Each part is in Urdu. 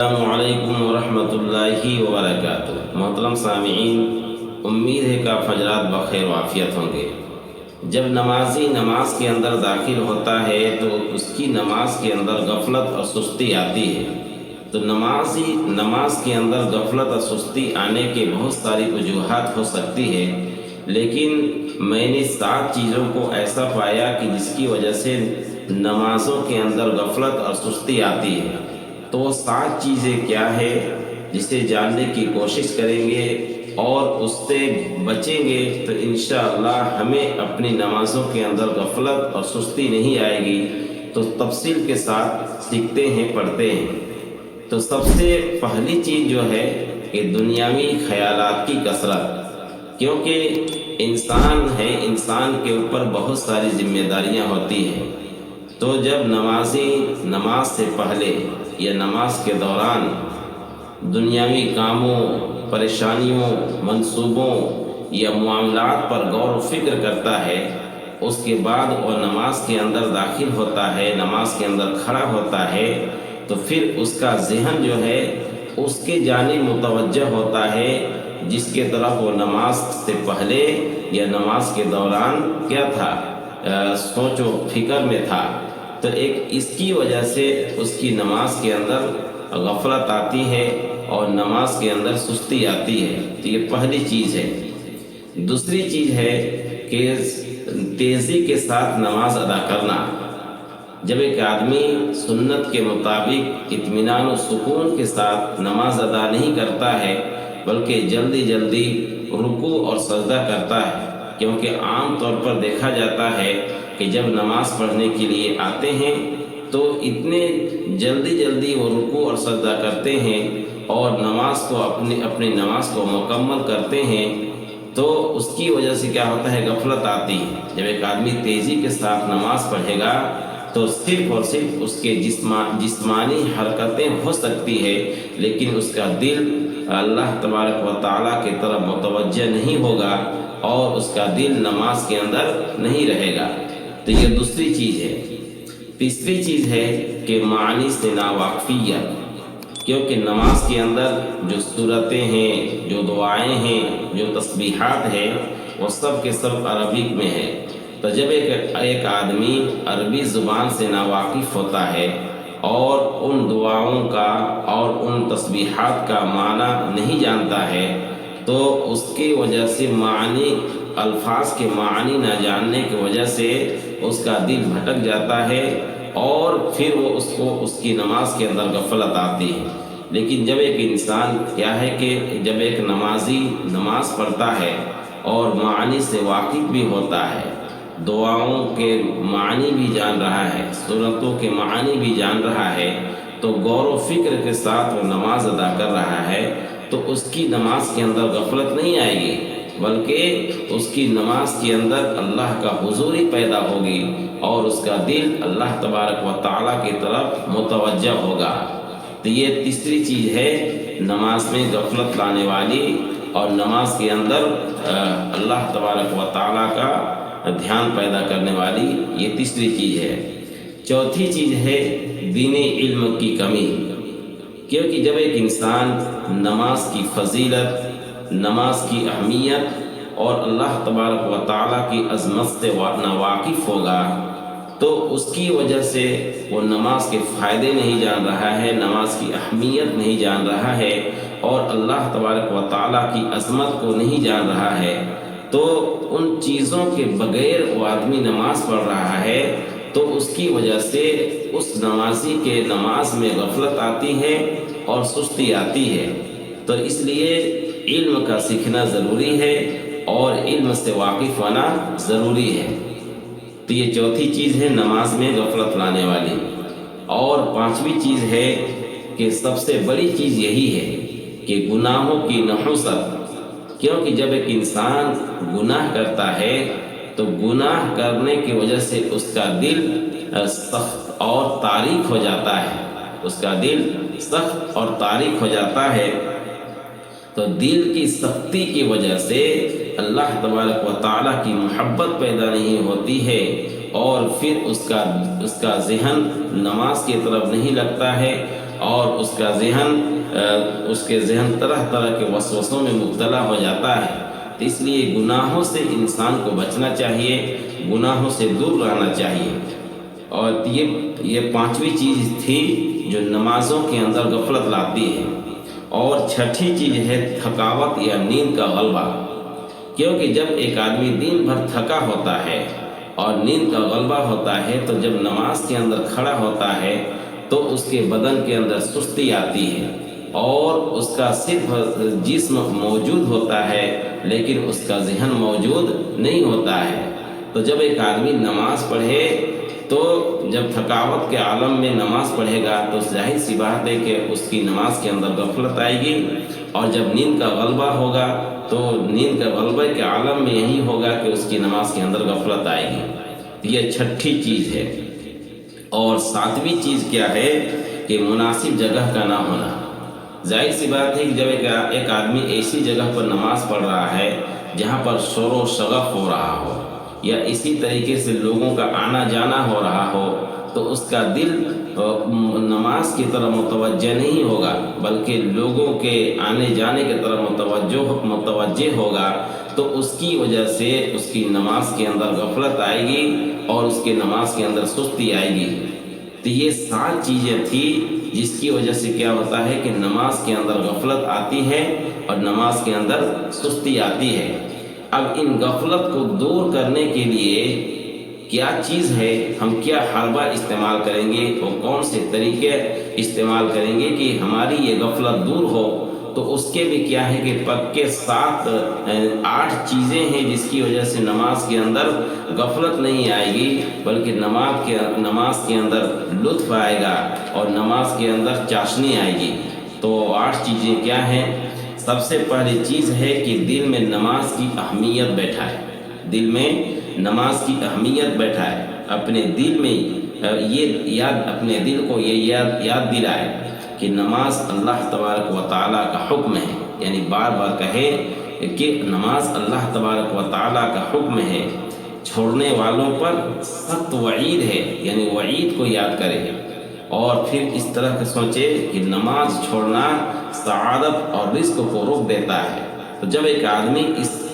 السلام علیکم ورحمۃ اللہ وبرکاتہ۔ محترم سامعین، امید ہے کہ آپ حضرات بخیر و عافیت ہوں گے۔ جب نمازی نماز کے اندر داخل ہوتا ہے تو اس کی نماز کے اندر غفلت اور سستی آتی ہے۔ تو نمازی نماز کے اندر غفلت اور سستی آنے کے بہت ساری وجوہات ہو سکتی ہے، لیکن میں نے 7 چیزوں کو ایسا پایا کہ جس کی وجہ سے نمازوں کے اندر غفلت اور سستی آتی ہے۔ تو وہ 7 چیزیں کیا ہے جسے جاننے کی کوشش کریں گے اور اس سے بچیں گے تو انشاءاللہ ہمیں اپنی نمازوں کے اندر غفلت اور سستی نہیں آئے گی۔ تو تفصیل کے ساتھ سیکھتے ہیں، پڑھتے ہیں۔ تو سب سے پہلی چیز جو ہے کہ دنیاوی خیالات کی کثرت، کیونکہ انسان ہے، انسان کے اوپر بہت ساری ذمہ داریاں ہوتی ہیں۔ تو جب نمازی نماز سے پہلے یا نماز کے دوران دنیاوی کاموں، پریشانیوں، منصوبوں یا معاملات پر غور و فکر کرتا ہے، اس کے بعد وہ نماز کے اندر داخل ہوتا ہے، نماز کے اندر کھڑا ہوتا ہے، تو پھر اس کا ذہن جو ہے اس کے جانب متوجہ ہوتا ہے جس کے طرف وہ نماز سے پہلے یا نماز کے دوران کیا تھا، سوچ و فکر میں تھا۔ تو ایک اس کی وجہ سے اس کی نماز کے اندر غفلت آتی ہے اور نماز کے اندر سستی آتی ہے۔ تو یہ پہلی چیز ہے۔ دوسری چیز ہے کہ تیزی کے ساتھ نماز ادا کرنا۔ جب ایک آدمی سنت کے مطابق اطمینان و سکون کے ساتھ نماز ادا نہیں کرتا ہے بلکہ جلدی جلدی رکوع اور سجدہ کرتا ہے، کیونکہ عام طور پر دیکھا جاتا ہے کہ جب نماز پڑھنے کے لیے آتے ہیں تو اتنے جلدی جلدی وہ رکوع اور سجدہ کرتے ہیں اور نماز کو اپنی نماز کو مکمل کرتے ہیں، تو اس کی وجہ سے کیا ہوتا ہے، غفلت آتی ہے۔ جب ایک آدمی تیزی کے ساتھ نماز پڑھے گا تو صرف اور صرف اس کے جسمانی حرکتیں ہو سکتی ہے، لیکن اس کا دل اللہ تبارک و تعالیٰ کی طرف متوجہ نہیں ہوگا اور اس کا دل نماز کے اندر نہیں رہے گا۔ تو یہ دوسری چیز ہے۔ تیسری چیز ہے کہ معنی سے ناواقفیت، کیونکہ نماز کے اندر جو صورتیں ہیں، جو دعائیں ہیں، جو تسبیحات ہیں، وہ سب کے سب عربک میں ہے۔ تو جب ایک آدمی عربی زبان سے ناواقف ہوتا ہے اور ان دعاؤں کا اور ان تسبیحات کا معنی نہیں جانتا ہے تو اس کی وجہ سے معنی، الفاظ کے معنی نہ جاننے کی وجہ سے اس کا دل بھٹک جاتا ہے اور پھر وہ اس کی نماز کے اندر غفلت آتی ہے۔ لیکن جب ایک انسان کیا ہے کہ جب ایک نمازی نماز پڑھتا ہے اور معنی سے واقف بھی ہوتا ہے، دعاؤں کے معنی بھی جان رہا ہے، سورتوں کے معنی بھی جان رہا ہے، تو غور و فکر کے ساتھ وہ نماز ادا کر رہا ہے، تو اس کی نماز کے اندر غفلت نہیں آئے گی بلکہ اس کی نماز کے اندر اللہ کا حضوری پیدا ہوگی اور اس کا دل اللہ تبارک و تعالیٰ کی طرف متوجہ ہوگا۔ تو یہ تیسری چیز ہے نماز میں غفلت لانے والی اور نماز کے اندر اللہ تبارک و تعالیٰ کا دھیان پیدا کرنے والی، یہ تیسری چیز ہے۔ چوتھی چیز ہے دینی علم کی کمی، کیونکہ جب ایک انسان نماز کی فضیلت، نماز کی اہمیت اور اللہ تبارک و تعالیٰ کی عظمت سے ناواقف ہوگا تو اس کی وجہ سے وہ نماز کے فائدے نہیں جان رہا ہے، نماز کی اہمیت نہیں جان رہا ہے اور اللہ تبارک و تعالیٰ کی عظمت کو نہیں جان رہا ہے، تو ان چیزوں کے بغیر وہ آدمی نماز پڑھ رہا ہے تو اس کی وجہ سے اس نمازی کے نماز میں غفلت آتی ہے اور سستی آتی ہے۔ تو اس لیے علم کا سیکھنا ضروری ہے اور علم سے واقف ہونا ضروری ہے۔ تو یہ چوتھی چیز ہے نماز میں غفلت لانے والی۔ اور پانچویں چیز ہے کہ سب سے بڑی چیز یہی ہے کہ گناہوں کی نحوست، کیونکہ جب ایک انسان گناہ کرتا ہے تو گناہ کرنے کی وجہ سے اس کا دل سخت اور تاریک ہو جاتا ہے، اس کا دل سخت اور تاریک ہو جاتا ہے۔ تو دل کی سختی کی وجہ سے اللہ تبارک و تعالیٰ کی محبت پیدا نہیں ہوتی ہے اور پھر اس کا ذہن نماز کی طرف نہیں لگتا ہے اور اس کا اس کے ذہن طرح طرح کے وسوسوں میں مبتلا ہو جاتا ہے۔ تو اس لیے گناہوں سے انسان کو بچنا چاہیے، گناہوں سے دور رہنا چاہیے۔ اور یہ پانچویں چیز تھی جو نمازوں کے اندر غفلت لاتی ہے۔ اور چھٹی چیز ہے تھکاوٹ یا نیند کا غلبہ، کیونکہ جب ایک آدمی دن بھر تھکا ہوتا ہے اور نیند کا غلبہ ہوتا ہے تو جب نماز کے اندر کھڑا ہوتا ہے تو اس کے بدن کے اندر سستی آتی ہے اور اس کا صرف جسم موجود ہوتا ہے لیکن اس کا ذہن موجود نہیں ہوتا ہے۔ تو جب ایک آدمی نماز پڑھے تو جب تھکاوٹ کے عالم میں نماز پڑھے گا تو ظاہر سی بات ہے کہ اس کی نماز کے اندر غفلت آئے گی، اور جب نیند کا غلبہ ہوگا تو نیند کا غلبہ کے عالم میں یہی ہوگا کہ اس کی نماز کے اندر غفلت آئے گی۔ یہ چھٹی چیز ہے۔ اور ساتویں چیز کیا ہے کہ مناسب جگہ کا نہ ہونا۔ ظاہر سی بات ہے کہ جب ایک آدمی ایسی جگہ پر نماز پڑھ رہا ہے جہاں پر شور و شغف ہو رہا ہو یا اسی طریقے سے لوگوں کا آنا جانا ہو رہا ہو تو اس کا دل نماز کی طرف متوجہ نہیں ہوگا بلکہ لوگوں کے آنے جانے کی طرف متوجہ ہوگا، تو اس کی وجہ سے اس کی نماز کے اندر غفلت آئے گی اور اس کی نماز کے اندر سستی آئے گی۔ تو یہ 7 چیزیں تھیں جس کی وجہ سے کیا ہوتا ہے کہ نماز کے اندر غفلت آتی ہے اور نماز کے اندر سستی آتی ہے۔ اب ان غفلت کو دور کرنے کے لیے کیا چیز ہے، ہم کیا حربہ استعمال کریں گے اور کون سے طریقے استعمال کریں گے کہ ہماری یہ غفلت دور ہو، تو اس کے بھی کیا ہے کہ پکے 8 چیزیں ہیں جس کی وجہ سے نماز کے اندر غفلت نہیں آئے گی بلکہ نماز کے اندر لطف آئے گا اور نماز کے اندر چاشنی آئے گی۔ تو 8 چیزیں کیا ہیں؟ سب سے پہلی چیز ہے کہ دل میں نماز کی اہمیت بیٹھائے، دل میں نماز کی اہمیت بیٹھائے، اپنے دل میں اپنے دل کو یہ یاد دلائے کہ نماز اللہ تبارک و تعالیٰ کا حکم ہے، یعنی بار بار کہے کہ نماز اللہ تبارک و تعالیٰ کا حکم ہے، چھوڑنے والوں پر سخت وعید ہے، یعنی وعید کو یاد کرے، اور پھر اس طرح کے سوچے کہ نماز چھوڑنا سعادت اور رزق کو روک دیتا ہے۔ تو جب ایک آدمی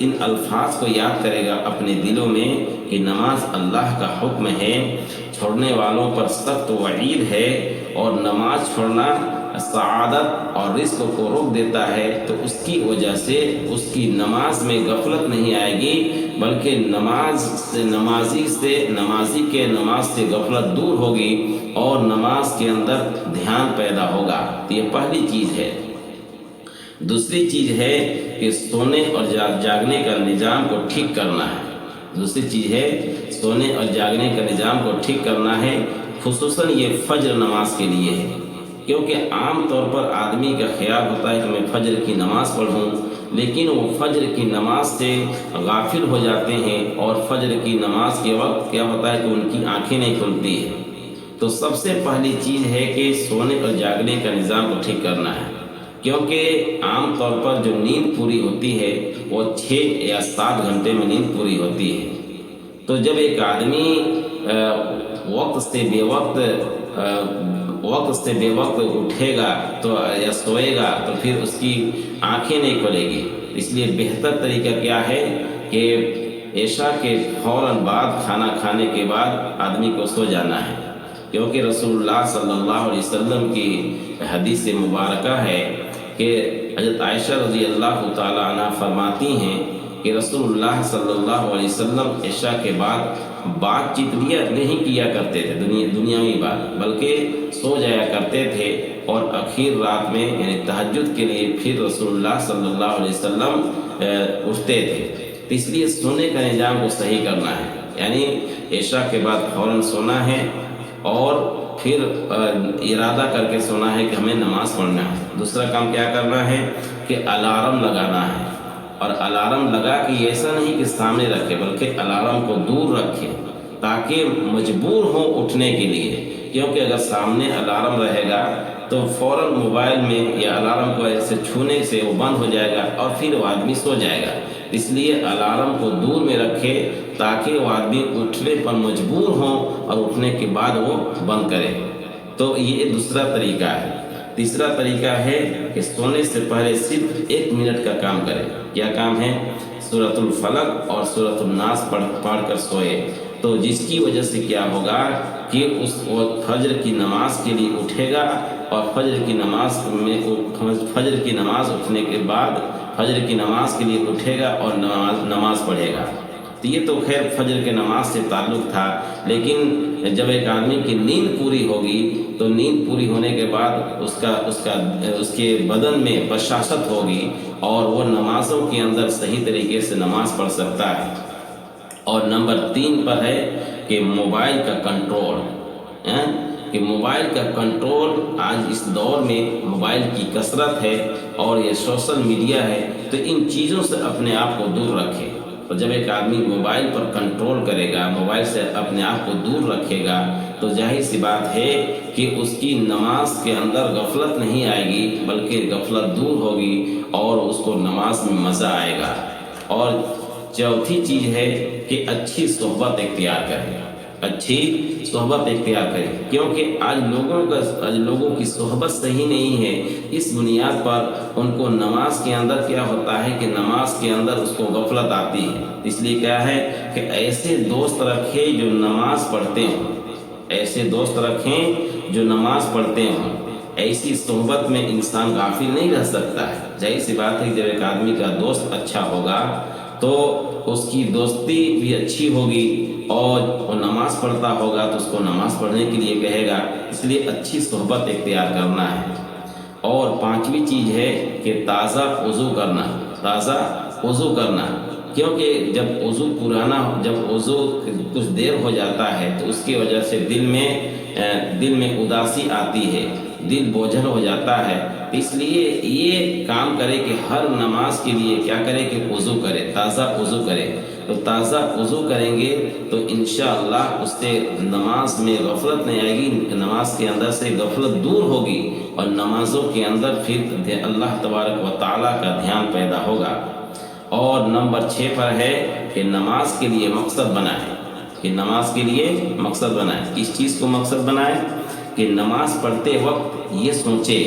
ان الفاظ کو یاد کرے گا اپنے دلوں میں کہ نماز اللہ کا حکم ہے، چھوڑنے والوں پر سخت وعید ہے اور نماز چھوڑنا سعادت اور رزق کو روک دیتا ہے، تو اس کی وجہ سے اس کی نماز میں غفلت نہیں آئے گی بلکہ نمازی کے نماز سے غفلت دور ہوگی اور نماز کے اندر دھیان پیدا ہوگا۔ تو یہ پہلی چیز ہے۔ دوسری چیز ہے کہ سونے اور جاگنے کا نظام کو ٹھیک کرنا ہے۔ دوسری چیز ہے سونے اور جاگنے کا نظام کو ٹھیک کرنا ہے، خصوصاً یہ فجر نماز کے لیے ہے، کیونکہ عام طور پر آدمی کا خیال ہوتا ہے کہ میں فجر کی نماز پڑھوں، لیکن وہ فجر کی نماز سے غافل ہو جاتے ہیں اور فجر کی نماز کے وقت کیا ہوتا ہے کہ ان کی آنکھیں نہیں کھلتی ہیں۔ تو سب سے پہلی چیز ہے کہ سونے اور جاگنے کا نظام کو ٹھیک کرنا ہے، کیونکہ عام طور پر جو نیند پوری ہوتی ہے وہ 6 یا 7 گھنٹے میں نیند پوری ہوتی ہے۔ تو جب ایک آدمی وقت سے بے وقت اٹھے گا تو یا سوئے گا تو پھر اس کی آنکھیں نہیں کھلے گی۔ اس لیے بہتر طریقہ کیا ہے کہ عشاء کے فوراً بعد کھانا کھانے کے بعد آدمی کو سو جانا ہے، کیونکہ رسول اللہ صلی اللہ علیہ وسلم کی حدیث مبارکہ ہے کہ حضرت عائشہ رضی اللہ تعالیٰ عنہ فرماتی ہیں کہ رسول اللہ صلی اللہ علیہ وسلم عشاء کے بعد بات چیت نہیں کیا کرتے تھے دنیاوی بات، بلکہ سو جایا کرتے تھے اور اخیر رات میں یعنی تہجد کے لیے پھر رسول اللہ صلی اللہ علیہ وسلم اٹھتے تھے۔ تو اس لیے سونے کا نظام کو صحیح کرنا ہے، یعنی عشاء کے بعد فوراً سونا ہے اور پھر ارادہ کر کے سونا ہے کہ ہمیں نماز پڑھنا ہے۔ دوسرا کام کیا کرنا ہے کہ الارم لگانا ہے، اور الارم لگا کے ایسا نہیں کہ سامنے رکھے بلکہ الارم کو دور رکھے تاکہ مجبور ہوں اٹھنے کے لیے، کیونکہ اگر سامنے الارم رہے گا تو فوراً موبائل میں یا الارم کو ایسے چھونے سے وہ بند ہو جائے گا اور پھر وہ آدمی سو جائے گا۔ اس لیے الارم کو دور میں رکھے تاکہ وہ آدمی اٹھنے پر مجبور ہوں اور اٹھنے کے بعد وہ بند کرے۔ تو یہ دوسرا طریقہ ہے۔ تیسرا طریقہ ہے کہ سونے سے پہلے صرف 1 منٹ کا کام کرے۔ کیا کام ہے؟ سورۃ الفلق اور سورۃ الناس پڑھ کر سوئے، تو جس کی وجہ سے کیا ہوگا کہ اس وقت فجر کی نماز کے لیے اٹھے گا، اور فجر کی نماز اٹھنے کے بعد فجر کی نماز کے لیے اٹھے گا اور نماز پڑھے گا۔ تو یہ تو خیر فجر کے نماز سے تعلق تھا، لیکن جب ایک آدمی کی نیند پوری ہوگی تو نیند پوری ہونے کے بعد اس کے بدن میں بشاشت ہوگی اور وہ نمازوں کے اندر صحیح طریقے سے نماز پڑھ سکتا ہے۔ اور نمبر 3 پر ہے کہ موبائل کا کنٹرول، کہ موبائل کا کنٹرول آج اس دور میں موبائل کی کثرت ہے اور یہ سوشل میڈیا ہے، تو ان چیزوں سے اپنے آپ کو دور رکھے۔ اور جب ایک آدمی موبائل پر کنٹرول کرے گا، موبائل سے اپنے آپ کو دور رکھے گا، تو ظاہر سی بات ہے کہ اس کی نماز کے اندر غفلت نہیں آئے گی، بلکہ غفلت دور ہوگی اور اس کو نماز میں مزہ آئے گا۔ اور چوتھی چیز ہے کہ اچھی صحبت اختیار کرے، اچھی صحبت اختیار کرے، کیونکہ آج لوگوں کی صحبت صحیح نہیں ہے۔ اس بنیاد پر ان کو نماز کے اندر کیا ہوتا ہے کہ نماز کے اندر اس کو غفلت آتی ہے۔ اس لیے کیا ہے کہ ایسے دوست رکھے جو نماز پڑھتے ہوں، ایسے دوست رکھیں جو نماز پڑھتے ہوں۔ ایسی صحبت میں انسان غافل نہیں رہ سکتا ہے۔ ظاہر سی بات ہے کہ جب ایک آدمی کا دوست اچھا ہوگا تو اس کی دوستی بھی اچھی ہوگی، اور وہ نماز پڑھتا ہوگا تو اس کو نماز پڑھنے کے لیے کہے گا۔ اس لیے اچھی صحبت اختیار کرنا ہے۔ اور 5ویں چیز ہے کہ تازہ وضو کرنا، تازہ وضو کرنا، کیونکہ جب وضو کچھ دیر ہو جاتا ہے تو اس کی وجہ سے دل میں اداسی آتی ہے، دل بوجھل ہو جاتا ہے۔ اس لیے یہ کام کرے کہ ہر نماز کے لیے کیا کرے کہ وضو کرے، تازہ وضو کرے۔ تو تازہ وضو کریں گے تو انشاءاللہ اس سے نماز میں غفلت نہیں آئے گی، نماز کے اندر سے غفلت دور ہوگی، اور نمازوں کے اندر پھر اللہ تبارک و تعالیٰ کا دھیان پیدا ہوگا۔ اور نمبر 6 پر ہے کہ نماز کے لیے مقصد بنائیں، کہ نماز کے لیے مقصد بنائیں۔ اس چیز کو مقصد بنائیں کہ نماز پڑھتے وقت یہ سوچے،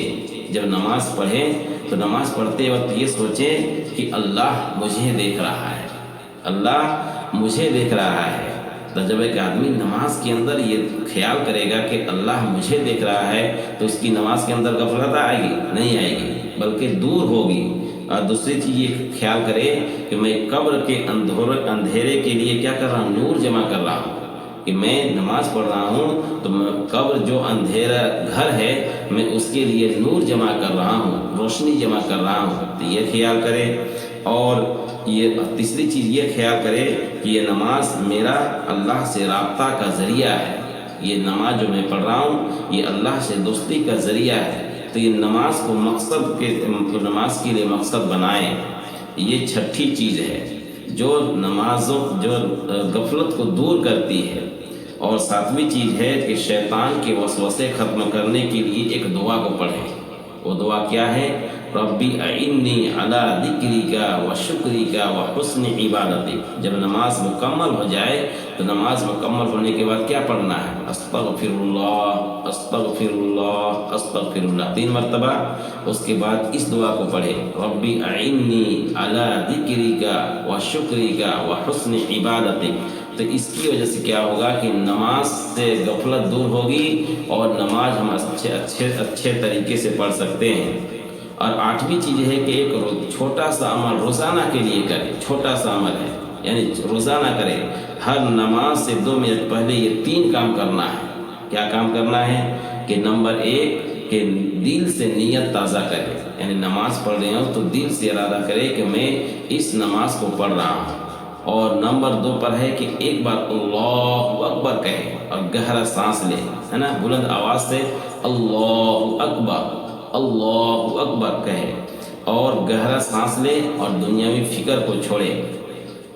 جب نماز پڑھیں تو نماز پڑھتے وقت یہ سوچے کہ اللہ مجھے دیکھ رہا ہے، اللہ مجھے دیکھ رہا ہے۔ تو جب ایک آدمی نماز کے اندر یہ خیال کرے گا کہ اللہ مجھے دیکھ رہا ہے تو اس کی نماز کے اندر غفلت آئے گی؟ نہیں آئے گی، بلکہ دور ہوگی۔ اور دوسری چیز یہ خیال کرے کہ میں قبر کے اندھیرے کے لیے کیا کر رہا ہوں؟ نور جمع کر رہا ہوں، کہ میں نماز پڑھ رہا ہوں تو قبر جو اندھیرا گھر ہے میں اس کے لیے نور جمع کر رہا ہوں، روشنی جمع کر رہا ہوں۔ تو یہ خیال کرے۔ اور یہ تیسری چیز یہ خیال کرے کہ یہ نماز میرا اللہ سے رابطہ کا ذریعہ ہے، یہ نماز جو میں پڑھ رہا ہوں یہ اللہ سے دوستی کا ذریعہ ہے۔ تو یہ نماز کے لیے مقصد بنائیں۔ یہ 6ٹھی چیز ہے جو غفلت کو دور کرتی ہے۔ اور 7ویں چیز ہے کہ شیطان کے وسوسے ختم کرنے کے لیے ایک دعا کو پڑھیں۔ وہ دعا کیا ہے؟ ربی اعنی علی ذکرک و شکرک و حسن عبادتک۔ جب نماز مکمل ہو جائے تو نماز مکمل ہونے کے بعد کیا پڑھنا ہے؟ استغفر اللہ استغفر اللہ استغفر اللہ 3 مرتبہ۔ اس کے بعد اس دعا کو پڑھے، ربی اعنی علی ذکرک و شکرک و حسن عبادتک۔ تو اس کی وجہ سے کیا ہوگا کہ نماز سے غفلت دور ہوگی اور نماز ہم اچھے طریقے سے پڑھ سکتے ہیں۔ اور 8ویں چیز ہے کہ ایک چھوٹا سا عمل روزانہ کے لیے کرے، چھوٹا سا عمل ہے یعنی روزانہ کرے۔ ہر نماز سے 2 منٹ پہلے یہ 3 کام کرنا ہے۔ کیا کام کرنا ہے؟ کہ نمبر 1 کہ دل سے نیت تازہ کرے، یعنی نماز پڑھ رہے ہوں تو دل سے ارادہ کرے کہ میں اس نماز کو پڑھ رہا ہوں۔ اور نمبر 2 پر ہے کہ ایک بار اللہ اکبر کہے اور گہرا سانس لے، ہے نا، بلند آواز سے اللہ اکبر اللہ اکبر کہے اور گہرا سانس لے اور دنیاوی فکر کو چھوڑے۔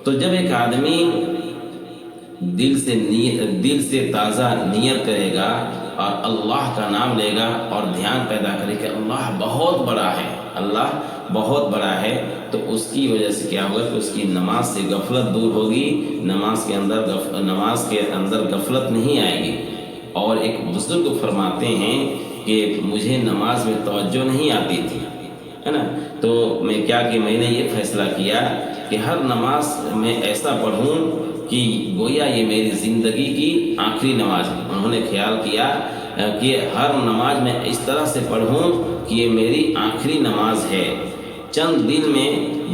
تو جب ایک آدمی دل سے تازہ نیت کرے گا اور اللہ کا نام لے گا اور دھیان پیدا کرے کہ اللہ بہت بڑا ہے، اللہ بہت بڑا ہے، تو اس کی وجہ سے کیا ہوگا کہ اس کی نماز سے غفلت دور ہوگی، نماز کے اندر غفلت نہیں آئے گی۔ اور ایک بزرگ فرماتے ہیں کہ مجھے نماز میں توجہ نہیں آتی تھی، ہے نا، تو میں نے یہ فیصلہ کیا کہ ہر نماز میں ایسا پڑھوں کہ گویا یہ میری زندگی کی آخری نماز ہے۔ انہوں نے خیال کیا کہ ہر نماز میں اس طرح سے پڑھوں کہ یہ میری آخری نماز ہے۔ چند دن میں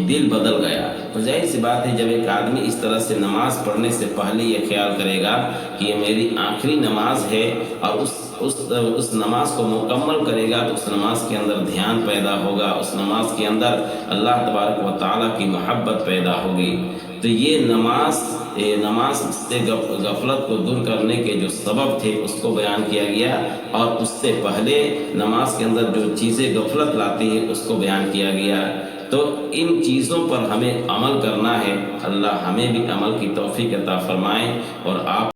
دل بدل گیا۔ تو ظاہر سی بات ہے، جب ایک آدمی اس طرح سے نماز پڑھنے سے پہلے یہ خیال کرے گا کہ یہ میری آخری نماز ہے اور اس نماز کو مکمل کرے گا، تو اس نماز کے اندر دھیان پیدا ہوگا، اس نماز کے اندر اللہ تبارک و تعالیٰ کی محبت پیدا ہوگی۔ تو یہ نماز سے غفلت کو دور کرنے کے جو سبب تھے اس کو بیان کیا گیا، اور اس سے پہلے نماز کے اندر جو چیزیں غفلت لاتی ہے اس کو بیان کیا گیا۔ تو ان چیزوں پر ہمیں عمل کرنا ہے۔ اللہ ہمیں بھی عمل کی توفیق عطا فرمائے، اور آپ